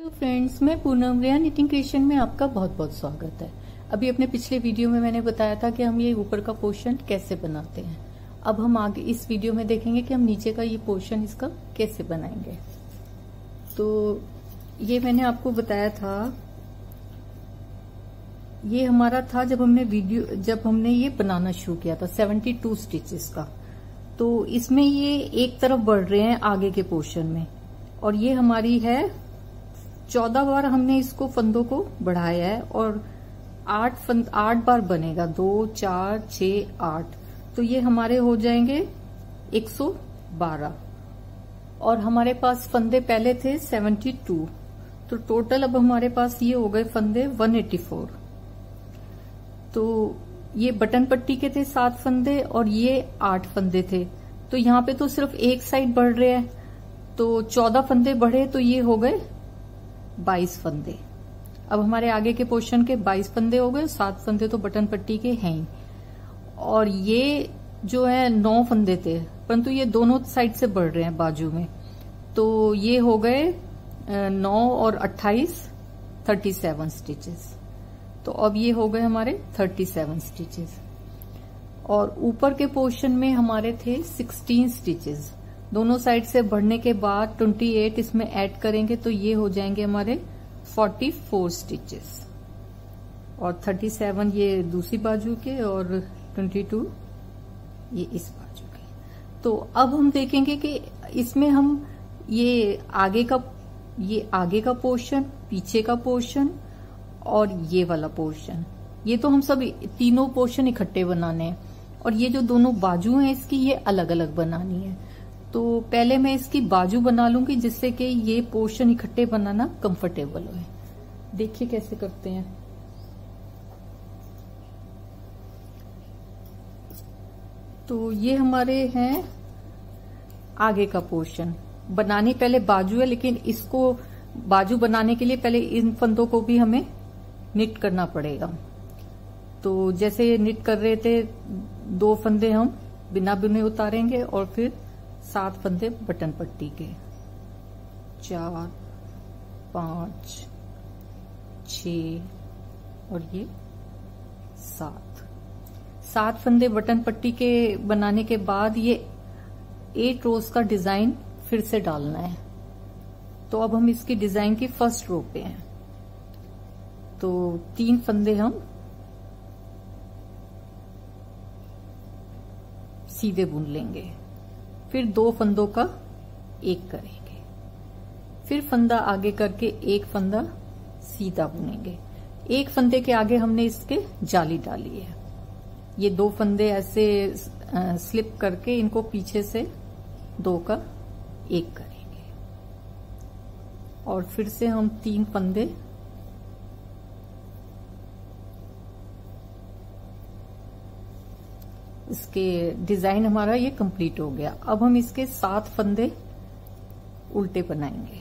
Hello friends, मैं पूनम रिया knitting creation में आपका बहुत बहुत स्वागत है। अभी अपने पिछले वीडियो में मैंने बताया था कि हम ये ऊपर का पोर्शन कैसे बनाते हैं। अब हम आगे इस वीडियो में देखेंगे कि हम नीचे का ये पोर्शन इसका कैसे बनाएंगे। तो ये मैंने आपको बताया था, ये हमारा था जब हमने ये बनाना शुरू किया था 72 स्टिचेस का। तो इसमें ये एक तरफ बढ़ रहे हैं आगे के पोर्शन में, और ये हमारी है 14 बार हमने इसको फंदों को बढ़ाया है, और 8 बार बनेगा, 2 4 6 8, तो ये हमारे हो जाएंगे 112। और हमारे पास फंदे पहले थे 72, तो टोटल अब हमारे पास ये हो गए फंदे 184। तो ये बटन पट्टी के थे 7 फंदे और ये 8 फंदे थे, तो यहाँ पे तो सिर्फ एक साइड बढ़ रहे हैं, तो 14 फंदे बढ़े, तो ये हो गए 22 फंदे। अब हमारे आगे के पोर्शन के 22 फंदे हो गए, 7 फंदे तो बटन पट्टी के हैं ही, और ये जो है 9 फंदे थे, परंतु ये दोनों साइड से बढ़ रहे हैं बाजू में, तो ये हो गए 9 और 28 37 स्टिचेस। तो अब ये हो गए हमारे 37 स्टिचेस। और ऊपर के पोर्शन में हमारे थे 16 स्टिचेस। दोनों साइड से बढ़ने के बाद 28 इसमें ऐड करेंगे, तो ये हो जाएंगे हमारे 44 स्टिचेस। और 37 ये दूसरी बाजू के, और 22 ये इस बाजू के। तो अब हम देखेंगे कि इसमें हम ये आगे का पोर्शन, पीछे का पोर्शन और ये वाला पोर्शन, ये तो हम सब तीनों पोर्शन इकट्ठे बनाने हैं, और ये जो दोनों बाजू हैं इसकी ये अलग अलग बनानी है। तो पहले मैं इसकी बाजू बना लूंगी, जिससे कि ये पोर्शन इकट्ठे बनाना कंफर्टेबल हो। देखिए कैसे करते हैं। तो ये हमारे हैं आगे का पोर्शन, बनानी पहले बाजू है, लेकिन इसको बाजू बनाने के लिए पहले इन फंदों को भी हमें निट करना पड़ेगा। तो जैसे निट कर रहे थे, 2 फंदे हम बिना बुने उतारेंगे, और फिर 7 फंदे बटन पट्टी के, 4 5 6 और ये 7 फंदे बटन पट्टी के बनाने के बाद ये 8 रोज का डिजाइन फिर से डालना है। तो अब हम इसकी डिजाइन की फर्स्ट रो पे हैं, तो 3 फंदे हम सीधे बुन लेंगे, फिर 2 फंदों का एक करेंगे, फिर फंदा आगे करके 1 फंदा सीधा बुनेंगे। 1 फंदे के आगे हमने इसके जाली डाली है, ये 2 फंदे ऐसे स्लिप करके इनको पीछे से 2 का 1 करेंगे, और फिर से हम 3 फंदे इसके डिजाइन हमारा ये कंप्लीट हो गया। अब हम इसके 7 फंदे उल्टे बनाएंगे।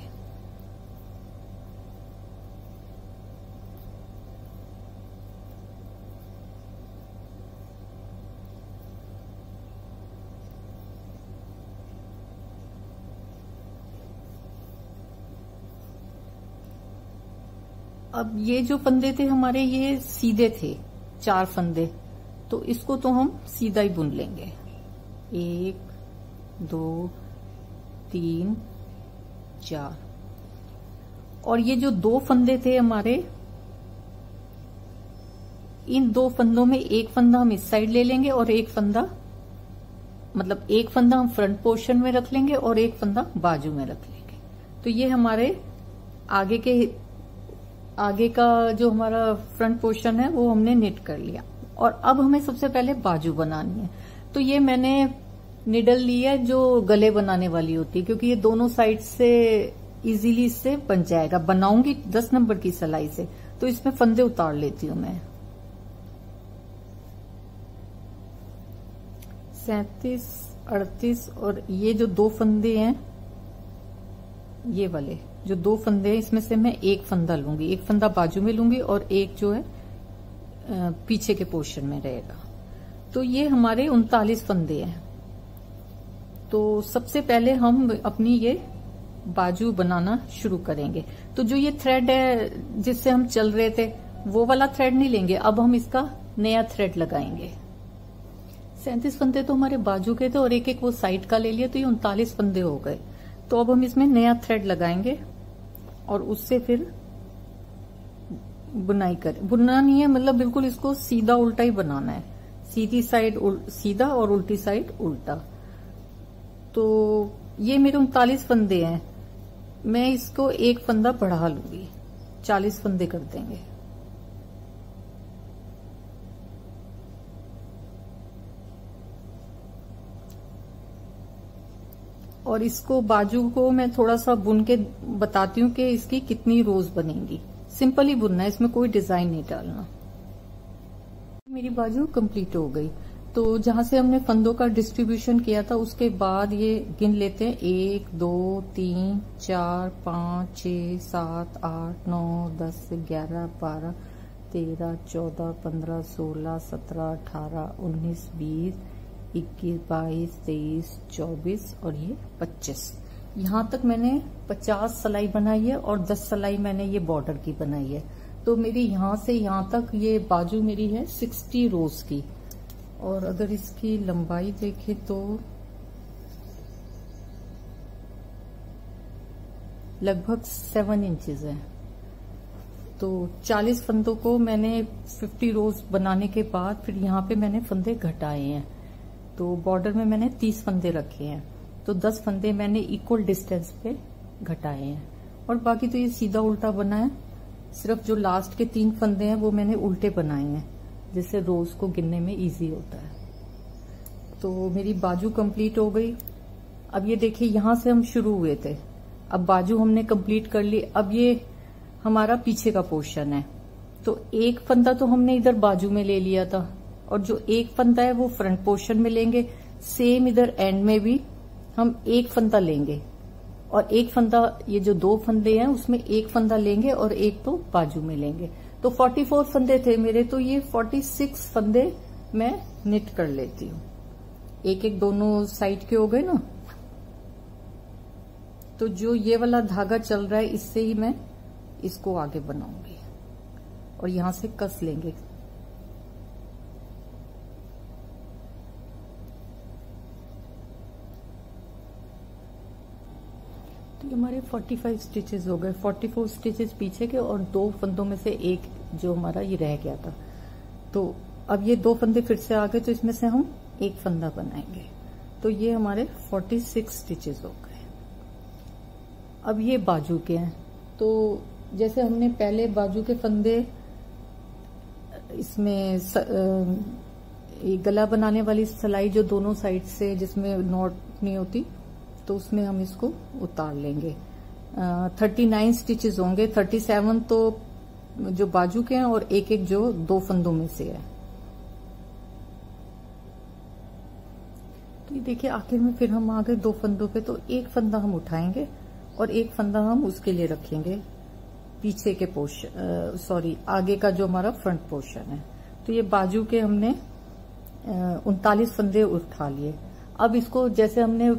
अब ये जो फंदे थे हमारे, ये सीधे थे 4 फंदे, तो इसको तो हम सीधा ही बुन लेंगे। 1 2 3 4। और ये जो 2 फंदे थे हमारे, इन 2 फंदों में 1 फंदा हम इस साइड ले लेंगे, और 1 फंदा, मतलब 1 फंदा हम फ्रंट पोर्शन में रख लेंगे और 1 फंदा बाजू में रख लेंगे। तो ये हमारे आगे का जो हमारा फ्रंट पोर्शन है वो हमने निट कर लिया। और अब हमें सबसे पहले बाजू बनानी है। तो ये मैंने निडल ली है जो गले बनाने वाली होती है, क्योंकि ये दोनों साइड से इजीली इससे बन जाएगा। बनाऊंगी 10 नंबर की सिलाई से, तो इसमें फंदे उतार लेती हूँ मैं। 37 38, और ये जो 2 फंदे हैं, ये वाले जो 2 फंदे हैं, इसमें से मैं 1 फंदा लूंगी, 1 फंदा बाजू में लूंगी, और 1 जो है पीछे के पोर्शन में रहेगा। तो ये हमारे 39 फंदे हैं। तो सबसे पहले हम अपनी ये बाजू बनाना शुरू करेंगे। तो जो ये थ्रेड है जिससे हम चल रहे थे वो वाला थ्रेड नहीं लेंगे, अब हम इसका नया थ्रेड लगाएंगे। 37 फंदे तो हमारे बाजू के थे और एक एक वो साइड का ले लिया, तो ये 39 फंदे हो गए। तो अब हम इसमें नया थ्रेड लगाएंगे और उससे फिर बुनाई करें। बुनना नहीं है, मतलब बिल्कुल इसको सीधा उल्टा ही बनाना है, सीधी साइड सीधा और उल्टी साइड उल्टा। तो ये मेरे 39 फंदे हैं, मैं इसको एक फंदा बढ़ा लूंगी, 40 फंदे कर देंगे। और इसको बाजू को मैं थोड़ा सा बुन के बताती हूँ कि इसकी कितनी रोज बनेंगी। सिंपल ही बुनना है, इसमें कोई डिजाइन नहीं डालना। मेरी बाजू कंप्लीट हो गई। तो जहां से हमने फंदों का डिस्ट्रीब्यूशन किया था उसके बाद ये गिन लेते हैं, 1 2 3 4 5 6 7 8 9 10 11 12 13 14 15 16 17 18 19 20 21 22 23 24 और ये 25। यहाँ तक मैंने 50 सिलाई बनाई है और 10 सिलाई मैंने ये बॉर्डर की बनाई है। तो मेरी यहाँ से यहाँ तक ये बाजू मेरी है 60 रोज की। और अगर इसकी लंबाई देखें तो लगभग 7 इंचेस है। तो 40 फंदों को मैंने 50 रोज बनाने के बाद फिर यहाँ पे मैंने फंदे घटाए हैं। तो बॉर्डर में मैंने 30 फंदे रखे हैं, तो 10 फंदे मैंने इक्वल डिस्टेंस पे घटाए हैं। और बाकी तो ये सीधा उल्टा बना है, सिर्फ जो लास्ट के 3 फंदे हैं वो मैंने उल्टे बनाए हैं, जिससे रोज को गिनने में इजी होता है। तो मेरी बाजू कंप्लीट हो गई। अब ये देखिए यहां से हम शुरू हुए थे, अब बाजू हमने कंप्लीट कर ली। अब ये हमारा पीछे का पोर्शन है। तो एक फंदा तो हमने इधर बाजू में ले लिया था और जो एक फंदा है वो फ्रंट पोर्शन में लेंगे। सेम इधर एंड में भी हम एक फंदा लेंगे और एक फंदा, ये जो 2 फंदे हैं उसमें एक फंदा लेंगे और एक तो बाजू में लेंगे। तो 44 फंदे थे मेरे, तो ये 46 फंदे मैं निट कर लेती हूँ। एक एक दोनों साइड के हो गए ना। तो जो ये वाला धागा चल रहा है इससे ही मैं इसको आगे बनाऊंगी और यहां से कस लेंगे। तो ये हमारे 45 स्टिचेस हो गए। 44 स्टिचेस पीछे के और 2 फंदों में से एक जो हमारा ये रह गया था। तो अब ये 2 फंदे फिर से आ गए, तो इसमें से हम एक फंदा बनाएंगे। तो ये हमारे 46 स्टिचेस हो गए। अब ये बाजू के हैं। तो जैसे हमने पहले बाजू के फंदे इसमें गला बनाने वाली सिलाई जो दोनों साइड से जिसमें नॉट नहीं होती, तो उसमें हम इसको उतार लेंगे। 39 स्टिचेस होंगे, 37 तो जो बाजू के हैं और एक एक जो 2 फंदों में से है। तो ये देखिए आखिर में फिर हम आ गए 2 फंदों पे। तो एक फंदा हम उठाएंगे और एक फंदा हम उसके लिए रखेंगे पीछे के पोर्शन, सॉरी आगे का जो हमारा फ्रंट पोर्शन है। तो ये बाजू के हमने 39 फंदे उठा लिए। अब इसको जैसे हमने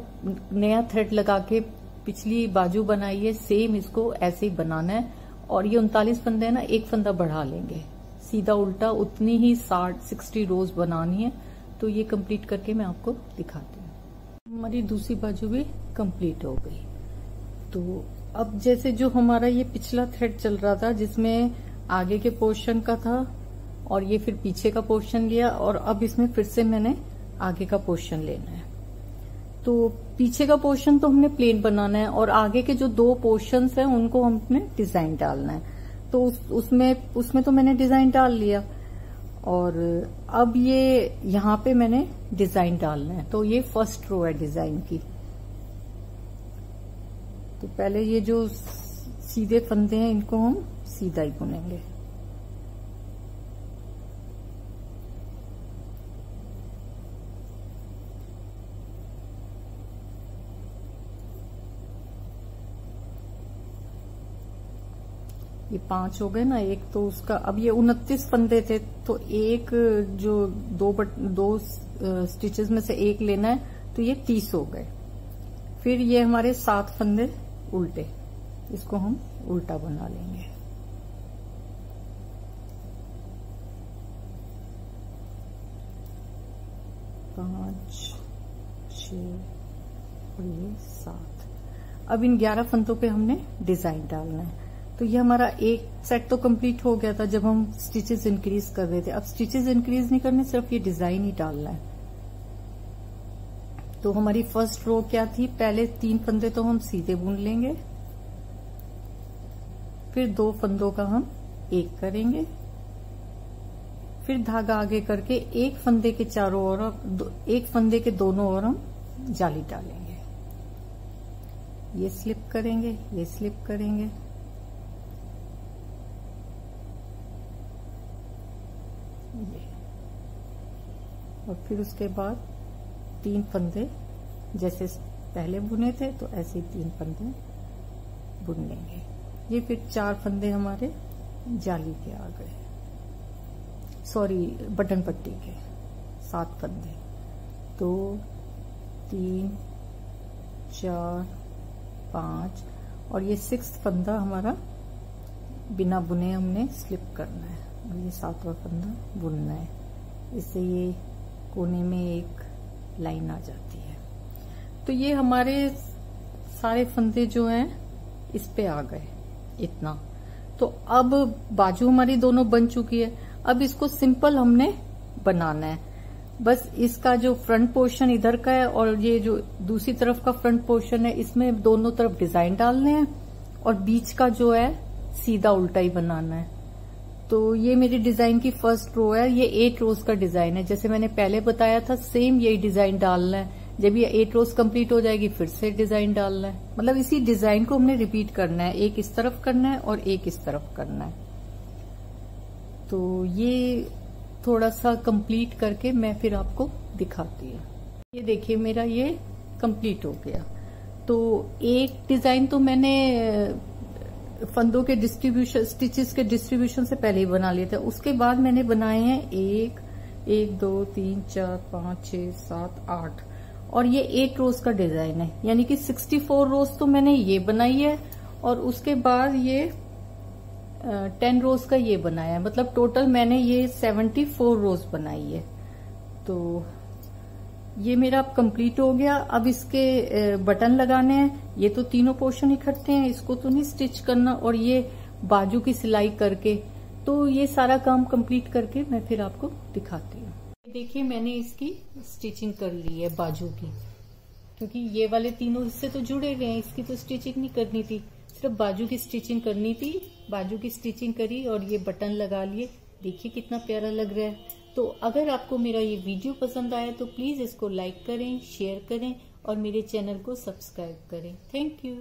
नया थ्रेड लगा के पिछली बाजू बनाई है, सेम इसको ऐसे ही बनाना है। और ये 39 फंदे है ना, एक फंदा बढ़ा लेंगे, सीधा उल्टा उतनी ही 60 रोज बनानी है। तो ये कंप्लीट करके मैं आपको दिखाती हूँ। हमारी दूसरी बाजू भी कंप्लीट हो गई। तो अब जैसे जो हमारा ये पिछला थ्रेड चल रहा था जिसमें आगे के पोर्शन का था और ये फिर पीछे का पोर्शन लिया, और अब इसमें फिर से मैंने आगे का पोर्शन लेना है। तो पीछे का पोर्शन तो हमने प्लेन बनाना है और आगे के जो 2 पोर्शंस हैं उनको हमने डिजाइन डालना है। तो उसमें तो मैंने डिजाइन डाल लिया और अब ये यहाँ पे मैंने डिजाइन डालना है। तो ये फर्स्ट रो है डिजाइन की। तो पहले ये जो सीधे फंदे हैं इनको हम सीधा ही बुनेंगे। ये 5 हो गए ना, एक तो उसका, अब ये 29 फंदे थे तो एक जो 2 स्टिचेस में से एक लेना है, तो ये 30 हो गए। फिर ये हमारे 7 फंदे उल्टे, इसको हम उल्टा बना लेंगे। पांच, 6 और ये 7। अब इन 11 फंदों पे हमने डिजाइन डालना है। तो ये हमारा एक सेट तो कंप्लीट हो गया था जब हम स्टिचेस इंक्रीज कर रहे थे। अब स्टिचेस इंक्रीज नहीं करने, सिर्फ ये डिजाइन ही डालना है। तो हमारी फर्स्ट रो क्या थी, पहले 3 फंदे तो हम सीधे बुन लेंगे, फिर 2 फंदों का हम एक करेंगे, फिर धागा आगे करके एक फंदे के चारों ओर, एक फंदे के दोनों ओर हम जाली डालेंगे। ये स्लिप करेंगे, ये स्लिप करेंगे, ये, और फिर उसके बाद 3 फंदे जैसे पहले बुने थे तो ऐसे ही 3 फंदे बुन लेंगे। ये फिर 4 फंदे हमारे जाली के आ गए, सॉरी बटन पट्टी के 7 फंदे, 2 3 4 5 और ये 6th फंदा हमारा बिना बुने हमने स्लिप करना है और ये 7वां फंदा बुनना है। इससे ये कोने में एक लाइन आ जाती है। तो ये हमारे सारे फंदे जो हैं इस पे आ गए इतना। तो अब बाजू हमारी दोनों बन चुकी है। अब इसको सिंपल हमने बनाना है। बस इसका जो फ्रंट पोर्शन इधर का है और ये जो दूसरी तरफ का फ्रंट पोर्शन है, इसमें दोनों तरफ डिजाइन डालने हैं और बीच का जो है सीधा उल्टा ही बनाना है। तो ये मेरी डिजाइन की फर्स्ट रो है। ये 8 रोज का डिजाइन है, जैसे मैंने पहले बताया था सेम यही डिजाइन डालना है। जब ये 8 रोज कंप्लीट हो जाएगी फिर से डिजाइन डालना है, मतलब इसी डिजाइन को हमने रिपीट करना है। एक इस तरफ करना है और एक इस तरफ करना है। तो ये थोड़ा सा कंप्लीट करके मैं फिर आपको दिखाती हूँ। ये देखिए मेरा ये कंप्लीट हो गया। तो एक डिजाइन तो मैंने फंदों के डिस्ट्रीब्यूशन, स्टिचेस के डिस्ट्रीब्यूशन से पहले ही बना लिए थे। उसके बाद मैंने बनाए हैं 1 2 3 4 5 6 7 8 और ये 8 रोज का डिजाइन है, यानी कि 64 रोज तो मैंने ये बनाई है और उसके बाद ये 10 रोज का ये बनाया है। मतलब टोटल मैंने ये 74 रोज बनाई है। तो ये मेरा अब कंप्लीट हो गया। अब इसके बटन लगाने हैं। ये तो तीनों पोर्शन इकट्ठे हैं, इसको तो नहीं स्टिच करना, और ये बाजू की सिलाई करके। तो ये सारा काम कंप्लीट करके मैं फिर आपको दिखाती हूँ। देखिए मैंने इसकी स्टिचिंग कर ली है बाजू की, क्योंकि ये वाले तीनों हिस्से तो जुड़े गए हैं, इसकी तो स्टिचिंग नहीं करनी थी, सिर्फ बाजू की स्टिचिंग करनी थी। बाजू की स्टिचिंग करी और ये बटन लगा लिए। देखिए कितना प्यारा लग रहा है। तो अगर आपको मेरा ये वीडियो पसंद आया तो प्लीज इसको लाइक करें, शेयर करें और मेरे चैनल को सब्सक्राइब करें। Thank you.